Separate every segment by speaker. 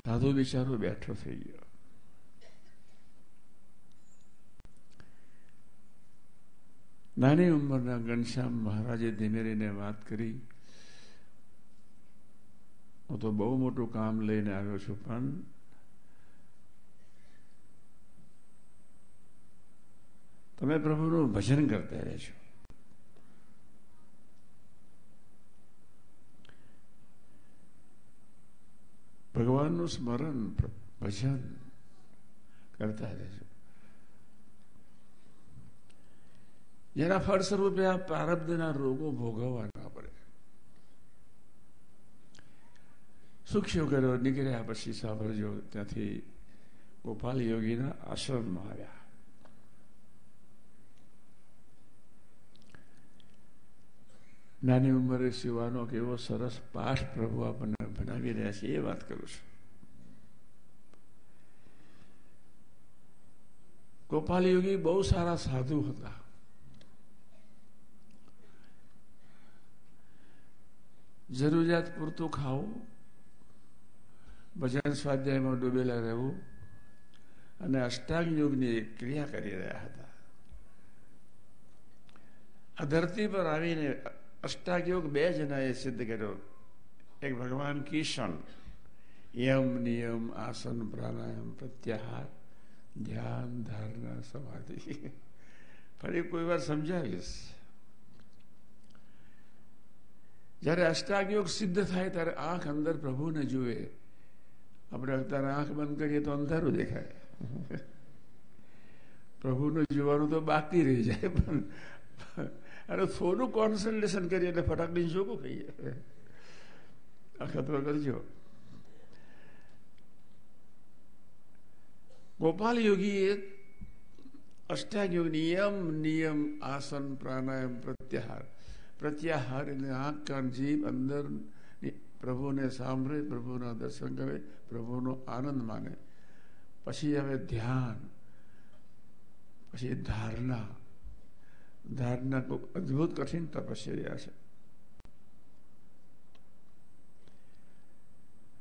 Speaker 1: સાધુ બિચારો બેઠો થઈ ગયો. નાની ઉંમરના ઘનશ્યામ મહારાજે ધીમે રહીને વાત કરી, હું તો બહુ મોટું કામ લઈને આવ્યો છું, પણ તમે પ્રભુનું ભજન કરતા રહેજો. ભગવાનનું સ્મરણ ભજન કરતા રહેજો. જેના ફળ સ્વરૂપે આ પ્રારબ્ધના રોગો ભોગવવા ના પડે. સુખ્યો કર્યો નીકળ્યા પછી સાંભળજો, ત્યાંથી ગોપાલ યોગીના આશ્રમમાં આવ્યા. નાની ઉંમરે શિવાનો કેવો સરસ પાઠ પ્રભુ આપણને ભણાવી રહ્યા છે એ વાત કરું છું. ગોપાલ યોગી બહુ સારા સાધુ હતા. જરૂરિયાત પૂરતું ખાવું, ભજન સ્વાધ્યાયમાં ડૂબેલા રહેવું અને અષ્ટાંગ યોગની ક્રિયા કરી રહ્યા હતા. આ ધરતી પર આવીને અષ્ટાંગ યોગ બે જણાએ સિદ્ધ કર્યો. એક ભગવાન કિશન, યમ નિયમ આસન પ્રાણાયામ પ્રત્યાહાર ધ્યાન ધારણા સમાધિ. ફરી કોઈ વાર સમજાવીશ. જયારે અષ્ટાંગ યોગ સિદ્ધ થાય ત્યારે આંખ અંદર પ્રભુને જુએ. આપણે અત્યારે આંખ બંધ કરીએ તો અંધારું દેખાય. પ્રભુને જોવાનું તો બાકી રહી જાય, પણ અને થોડું કોન્સન્ટ્રેશન કરીએ એટલે ફટાકડી જોગું થઈ જાય. અખતરો કરજો. ગોપાલ યોગીએ અષ્ટાંગ યોગ નિયમ આસન પ્રાણાયામ પ્રત્યાહાર. પ્રત્યાહાર એટલે આંખ કાન જીભ અંદર પ્રભુને સાંભળે, પ્રભુના દર્શન કરે, પ્રભુનો આનંદ માને. પછી હવે ધ્યાન, પછી ધારણા. ધારણા કોઈ અદભુત કઠિન તપસ્યા છે.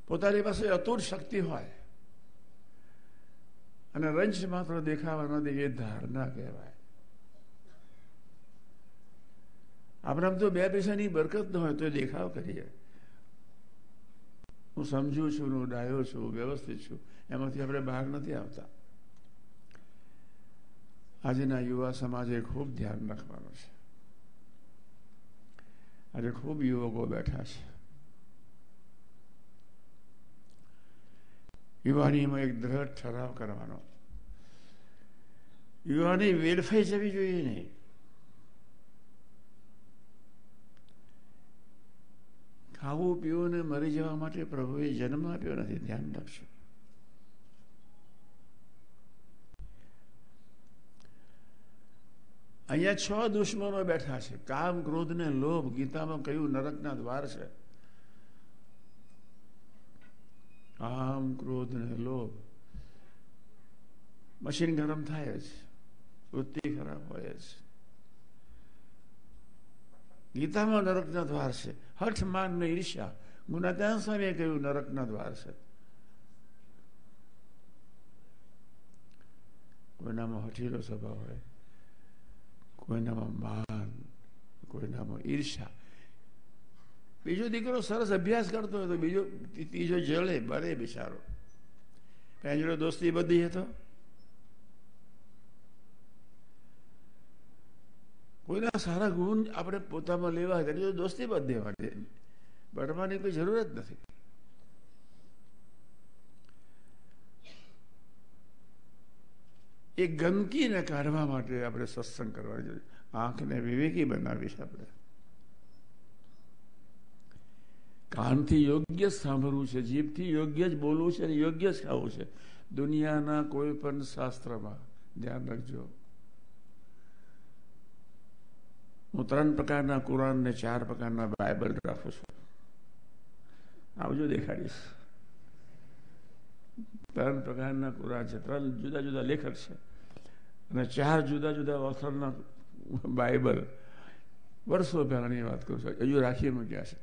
Speaker 1: પોતાની પાસે અતૂટ શક્તિ હોય અને રંજ માત્ર દેખાવા ન દે, એ ધારણા કહેવાય. આપણે આમ તો બે પૈસાની બરકત ન હોય તો દેખાવ કરીએ, હું સમજુ છું, હું ડાયો છું, વ્યવસ્થિત છું, એમાંથી આપણે બહાર નથી આવતા. આજના યુવા સમાજે ખૂબ ધ્યાન રાખવાનું છે. આજે ખૂબ યુવકો બેઠા છે. યુવાનીમાં એક દ્રઢ ઠરાવ કરવાનો. યુવાની વેડફાઈ જવી જોઈએ નહીં. ખાવું પીવું ને મરી જવા માટે પ્રભુએ જન્મ આપ્યો નથી. ધ્યાન રાખજો. અહીંયા 6 દુશ્મનો બેઠા છે. કામ, ક્રોધ ને લોભ. ગીતામાં કહ્યું નરકના દ્વાર છે. કામ, ક્રોધ ને લોભ. મશીન ગરમ થાય જ, વૃત્તિ ખરાબ હોય જ. ગીતામાં નરકના દ્વાર છે. હઠ, માન ને ઈર્ષ્યા. ગુણાત્યાન સ્વામીએ કહ્યું નરકના દ્વાર છે. કોઈનામાં હઠીલો સ્વભાવ હોય, કોઈનામાં માન, કોઈનામાં ઈર્ષ્યા. બીજો દીકરો સરસ અભ્યાસ કરતો હોય તો બીજો ત્રીજો જળે બળે બિચારો. પેલો દોસ્તી બધી હતો. કોઈના સારા ગુણ આપણે પોતામાં લેવા તેની તો દોસ્તી બાદ દેવાની, બળવાની કોઈ જરૂર જ નથી. એ ગંદકીને કાઢવા માટે આપણે સત્સંગ કરવાની જરૂર. આંખને વિવેકી બનાવી છે આપણે. કાનથી યોગ્ય જ સાંભળવું છે, જીભથી યોગ્ય જ બોલવું છે અને યોગ્ય જ ખાવું છે. દુનિયાના કોઈ પણ શાસ્ત્રમાં ધ્યાન રાખજો. હું 3 પ્રકારના કુરાન ને 4 પ્રકારના બાઇબલ રાખું છું. આવજો, દેખાડીશ. 3 પ્રકારના કુરાન છે, 3 જુદા જુદા લેખક છે અને 4 જુદા જુદા ઓથરના બાઇબલ. વર્ષો પહેલાની વાત કરું છું, હજુ રાખી મૂક્યા છે.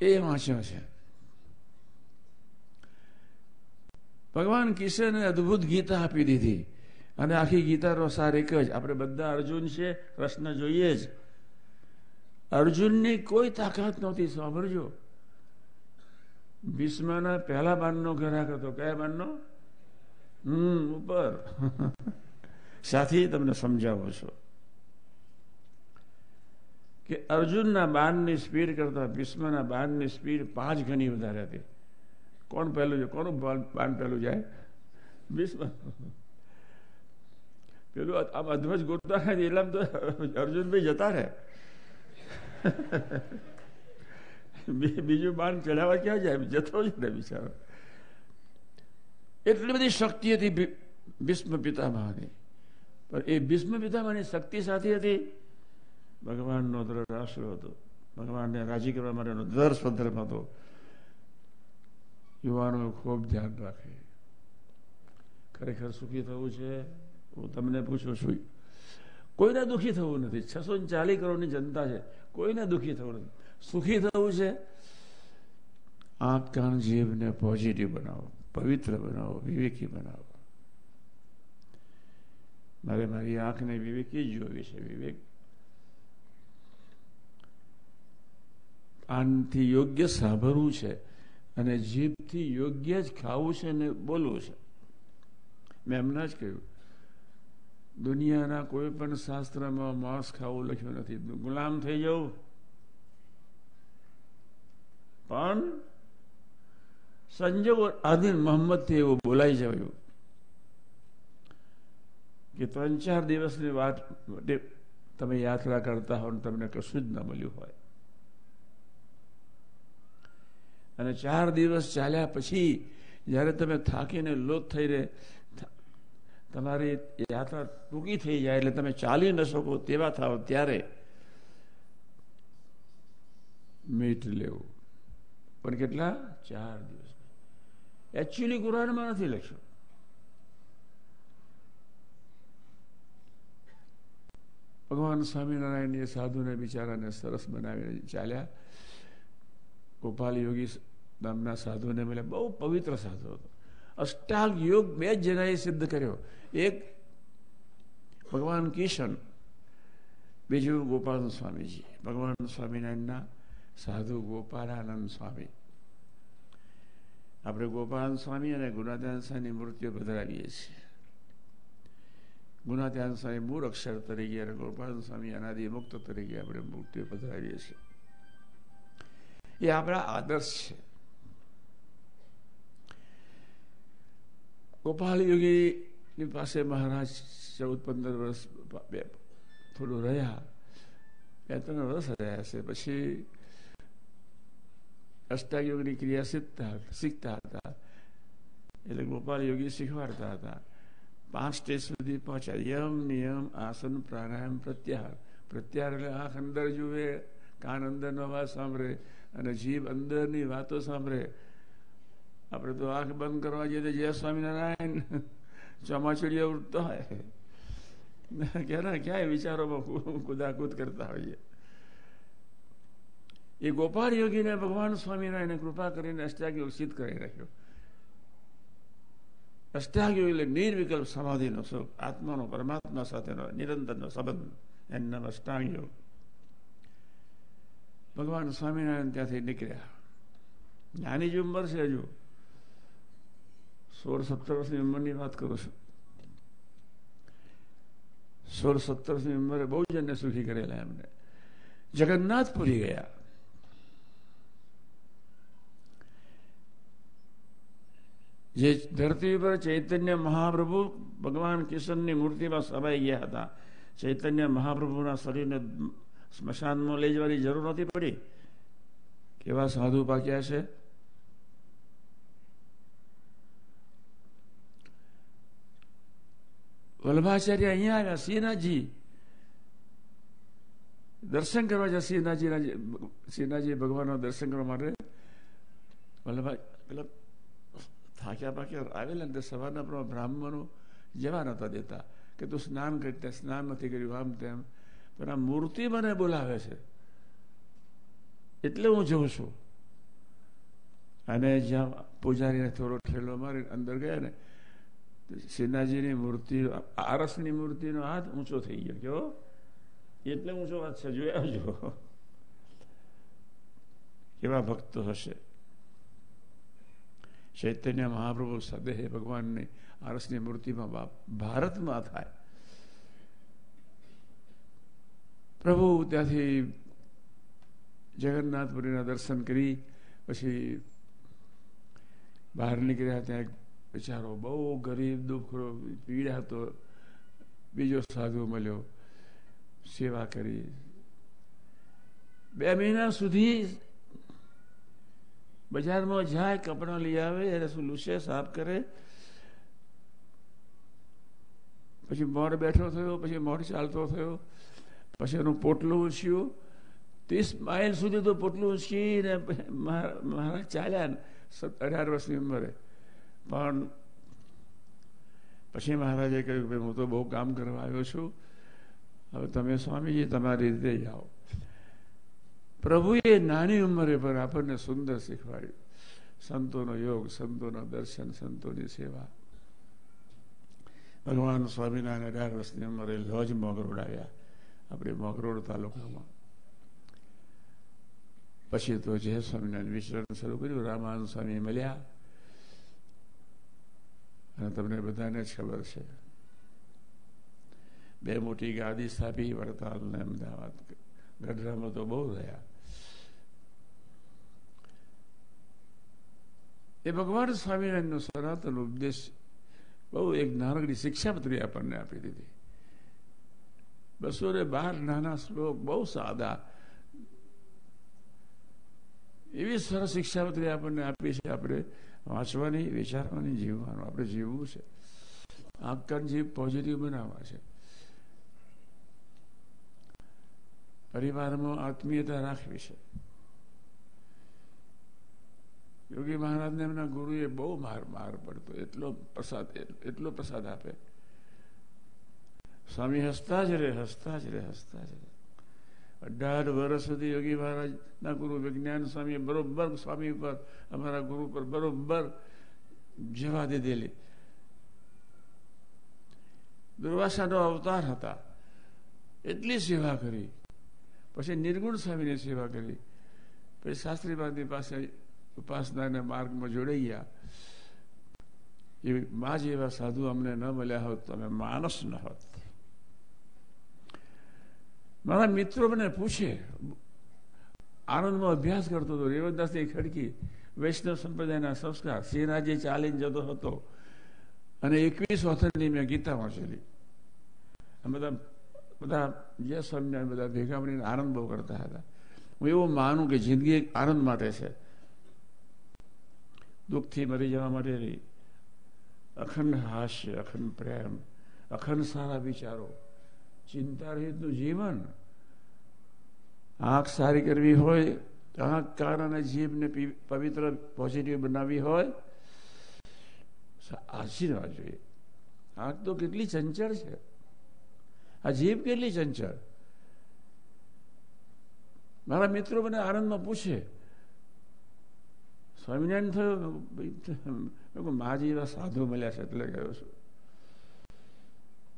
Speaker 1: એ વાંચ્યો છે. ભગવાન કિશને અદભુત ગીતા આપી દીધી, અને આખી ગીતાનો સાર એક જ, આપણે બધા અર્જુન છે, કૃષ્ણ જોઈએ જ. અર્જુનની કોઈ તાકાત નહોતી. સાંભળજો, ભીષ્મના પહેલા બાણનો ઘરાક હતો. કયા બાણનો? ઉપર. સાથી તમને સમજાવો છો કે અર્જુનના બાણની સ્પીડ કરતા ભીષ્મના બાણની સ્પીડ 5 ગણી વધારે હતી. કોણ પહેલું છે? કોનું બાણ પહેલું જાય? ભીષ્મ. પેલું આમ અધ્વજ ગોતતા એટલામ તો અર્જુનભાઈ જતા રહે. બીજું બાણ ચડાવવા ક્યાં જાય? જતો જ ને બિચારો. એટલી બધી શક્તિ હતી ભીષ્મ પિતામહની. પણ એ ભીષ્મ પિતામહની શક્તિ સાથે હતી ભગવાનનો દ્રઢ હતો. ભગવાનને રાજી કરવા માટેનો દર સ્વધર્મ હતો. યુવાનો ખૂબ ધ્યાન રાખે. ખરેખર સુખી થવું છે, હું તમને પૂછું છું, કોઈને દુઃખી થવું નથી. 640 કરોડની જનતા છે, કોઈને દુઃખી થવું નથી. સુખી થવું છે. આંખ કાન જીભને પોઝિટિવ બનાવો, પવિત્ર બનાવો, વિવેકી બનાવો. મારે મારી આંખને વિવેકી જ જોવી છે. વિવેક કાનથી યોગ્ય સાંભળવું છે, અને જીભથી યોગ્ય જ ખાવું છે ને બોલવું છે. મેં હમણાં જ કહ્યું, દુનિયાના કોઈ પણ શાસ્ત્રમાં માંસ ખાવું લખ્યું નથી. ગુલામ થઈ જવું. પણ સંજોગો આદિન મોહમ્મદથી એવું બોલાઈ જયું કે 3-4 દિવસની વાત તમે યાત્રા કરતા હો, તમને કશું જ ન મળ્યું હોય, અને 4 દિવસ ચાલ્યા પછી જયારે તમે થાકીને લોથ થઈ રહે, તમારી યાત્રા ટૂંકી થઈ જાય, એટલે તમે ચાલી ન શકો તેવા થાવ, ત્યારે મીટ લેવું. પણ કેટલા? 4 દિવસ. એકચ્યુઅલી કુરાનમાં નથી લખ્યું. ભગવાન સ્વામિનારાયણ એ સાધુને બિચારાને સરસ બનાવીને ચાલ્યા. ગોપાલ યોગી નામના સાધુને મળ્યા. બહુ પવિત્ર સાધુ હતો. અષ્ટાંગ યોગ 2 જ જણાએ સિદ્ધ કર્યો. એક ભગવાન કિશન, બીજું ગોપાલ સ્વામીજી. ભગવાન સ્વામિનારાયણના સાધુ ગોપાલાનંદ સ્વામી. આપણે ગોપાલ સ્વામી અને ગુણાત્યાન સ્વામીની મૂર્તિઓ પધરાવીએ છીએ. ગુણાત્યાન સ્વામી મૂળ અક્ષર તરીકે અને ગોપાલ સ્વામી અનાદિ મુક્ત તરીકે આપણે મૂર્તિઓ પધરાવીએ છીએ. એ આપણા આદર્શ છે. ગોપાલ યોગીની પાસે મહારાજ 14-15 વર્ષ થોડું રહ્યા, 2-3 વર્ષ રહ્યા છે. પછી અષ્ટાંગયોગની ક્રિયા શીખતા હતા. એટલે ગોપાલ યોગી શીખવાડતા હતા. 5 સ્ટેજ સુધી પહોંચ્યા. યમ, નિયમ, આસન, પ્રાણાયામ, પ્રત્યાહાર. પ્રત્યાહાર એટલે આંખ અંદર જુએ, કાન અંદરનો અવાજ સાંભળે, અને જીભ અંદરની વાતો સાંભળે. આપણે તો આંખ બંધ કરવા જઈએ તો જય સ્વામિનારાયણ ચોમાચુડીઓ ઉઠતો હોય, ક્યાંય વિચારોમાં કુદાકૂદ કરતા હોઈએ. એ ગોપાલ યોગીને ભગવાન સ્વામિનારાયણે કૃપા કરીને અષ્ટાંગ યોગ સિદ્ધ કરી રાખ્યો. અષ્ટાંગ યોગ એટલે નિર્વિકલ્પ સમાધિનો સુખ, આત્માનો પરમાત્મા સાથેનો નિરંતરનો સંબંધ, એનું નામ અષ્ટાંગ યોગ. ભગવાન સ્વામિનારાયણ ત્યાંથી નીકળ્યા. નાની જ ઉંમર છે, હજુ 16-17 વર્ષની ઉંમરની વાત કરું છું. 16-17 વર્ષની ઉંમરે બહુ જણને સુખી કરેલા એમને. જગન્નાથપુરી ગયા. જે ધરતી પર ચૈતન્ય મહાપ્રભુ ભગવાન કિશનની મૂર્તિમાં સમાઈ ગયા હતા. ચૈતન્ય મહાપ્રભુના શરીરને સ્મશાનમાં લઈ જવાની જરૂર નથી પડી. કેવા સાધુ પાક્યા છે. વલ્લભાચાર્ય અહીંયા આવ્યા. શ્રીનાથજી દર્શન કરવા છે. શ્રીનાથજી ભગવાનના દર્શન કરવા માટે વલ્લભા પેલા થાક્યા પાક્યા આવેલા ને સવારના પ્રમાણે બ્રાહ્મણો જવા નતા દેતા કે તું સ્નાન કરી, સ્નાન નથી કર્યું, આમ તેમ. પણ આ મૂર્તિ મને બોલાવે છે એટલે હું જઉં છું. અને જ્યાં પૂજારીને થોડો ઠેલો મારી અંદર ગયા ને, શ્રીનાથજીની મૂર્તિ, આરસની મૂર્તિનો હાથ ઊંચો થઈ ગયો. કેવો? એટલે ઊંચો વાત છે, જોઈ આવજો કેવા ભક્તો હશે. ચૈતન્ય મહાપ્રભુ સદેહ ભગવાનની આરસની મૂર્તિમાં ભારતમાં થાય. પ્રભુ ત્યાંથી જગન્નાથપુરીના દર્શન કરી પછી બહાર નીકળ્યા. ત્યાં એક બિચારો બહુ ગરીબ દુઃખરો પીડાતો બીજો સાધુ મળ્યો, સેવા કરી. 2 મહિના સુધી બજારમાં જાય, કપડાં લઈ આવે, એને શું લૂસે સાફ કરે, પછી મોડ બેઠો થયો, પછી મોડ ચાલતો થયો, પછી એનું પોટલું ઉછ્યું. 30 માઇલ સુધી તો પોટલું ઉછીને મહારાજ ચાલ્યા ને 18 વર્ષની ઉંમરે. પણ પછી મહારાજે કહ્યું કે હું તો બહુ કામ કરવા આવ્યો છું, હવે તમે સ્વામીજી તમારી રીતે જાઓ. પ્રભુએ નાની ઉંમરે પણ આપણને સુંદર શીખવાડ્યું. સંતોનો યોગ, સંતોના દર્શન, સંતોની સેવા. ભગવાન સ્વામિનારાયણ 18 વર્ષની ઉંમરે લોજ મોગરોડ આવ્યા, આપણે મોગરોડ તાલુકામાં. પછી તો જય સ્વામિનારાયણ વિચરણ શરૂ કર્યું. રામાનંદ સ્વામી મળ્યા અને તમને બધાને જ ખબર છે, 2 મોટી ગાદી સ્થાપી, વડતાલ ને અમદાવાદ. ગઢડામાં તો બહુ રહ્યા. એ ભગવાન સ્વામિનારાયણનો સનાતન ઉપદેશ બહુ એક નાનકડી શિક્ષાપત્રી આપણને આપી દીધી. 212 નાના શ્લોક, બહુ સાદા. એવી સરસ શિક્ષાપત્રી આપણને આપી છે. આપણે વાંચવાની, વિચારવાની, જીવવાનું. આપણે જીવવું છે. આંખ જીવ પોઝિટિવ બનાવવા છે. પરિવારમાં આત્મીયતા રાખવી છે. યોગી મહારાજને એમના ગુરુએ બહુ માર પડતો, એટલો પ્રસાદ આપે. સ્વામી હસતા જ રહે. 18 વર્ષ સુધી યોગી મહારાજના ગુરુ વિજ્ઞાન સ્વામી બરોબર સ્વામી પર, અમારા ગુરુ પર બરોબર જવા દીધેલી. દુર્વાસાનો અવતાર હતા, એટલી સેવા કરી. પછી નિર્ગુણ સ્વામીની સેવા કરી. પછી શાસ્ત્રીબાની પાસે ઉપાસનાના માર્ગમાં જોડાઈ ગયા. એ મા જેવા સાધુ અમને ન મળ્યા હોત તો અમે માણસ ન હોત. મારા મિત્રો મને પૂછે, આનંદમાં અભ્યાસ કરતો હતો, રેવતદાસની ખડકી, વૈષ્ણવ સંપ્રદાયના સંસ્કાર, સિંહરાજે ચાલીને જતો હતો અને 21 ઓથરની મેં ગીતા વાંચેલી. બધા જે સ્વામિનારાયણ બધા ભેગા મળીને આનંદ બહુ કરતા હતા. હું એવું માનું કે જિંદગી એક આનંદ માટે છે, દુઃખથી મરી જવા માટે નહીં. અખંડ હાસ્ય, અખંડ પ્રેમ, અખંડ સારા વિચારો, ચિંતા રહિતનું જીવન. આંખ સારી કરવી હોય, આંખ, કાન અને જીભને પવિત્ર પોઝિટિવ બનાવવી હોય, આશીર્વાદ જોઈએ. આંખ તો કેટલી ચંચળ છે, આ જીભ કેટલી ચંચળ. મારા મિત્રો મને આનંદમાં પૂછે, સ્વામિનારાયણ થયો, મા જેવા સાધુ મળ્યા છે એટલે ગયો છું.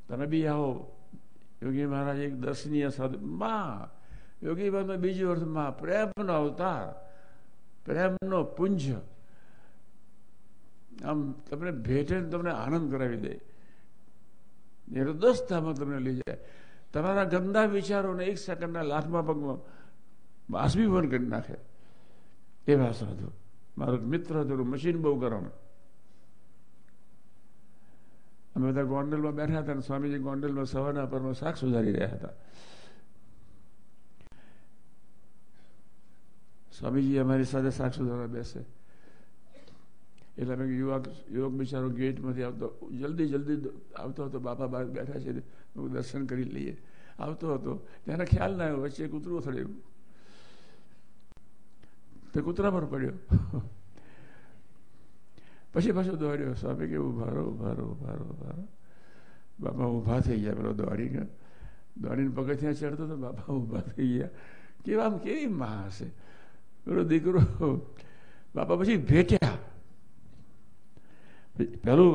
Speaker 1: તમે બી આવો. યોગી મહારાજ એક દર્શનીય સાધુ. મા યોગી મહારાજ બીજો અર્થ માં પ્રેમનો અવતાર, પ્રેમનો પુંજ. આમ તમને ભેટે તમને આનંદ કરાવી દે, નિર્દોષતામાં તમને લઈ જાય. તમારા ગંદા વિચારોને 1 સેકન્ડના લાખમાં પગમાં બાષ્પીભવન કરી નાખે એવા સાધુ. મારો મિત્ર હતો, મશીન બહુ ગરમ. અમે બધા ગોંડલમાં બેઠા હતા અને સ્વામીજી ગોંડલમાં સવારના પરમાં શાક સુધારી રહ્યા હતા. સ્વામીજી અમારી સાથે શાક સુધારવા બેસે એટલે અમે યુવક બિચારો ગેટમાંથી આવતો, જલ્દી આવતો હતો. બાપા બહાર બેઠા છે, દર્શન કરી લઈએ. આવતો હતો, તેને ખ્યાલ ના આવ્યો, વચ્ચે કૂતરું થયું, તે કૂતરા પર પડ્યો. પછી પાછો દોડ્યો. સ્વામી કે ઉભારો. બાપા ઊભા થઈ ગયા. પેલો દોડીને પગથિયાં ચડતો તો બાપા ઊભા થઈ ગયા. કેવી માં હશે. પેલો દીકરો બાપા પછી ભેટ્યા. પેલું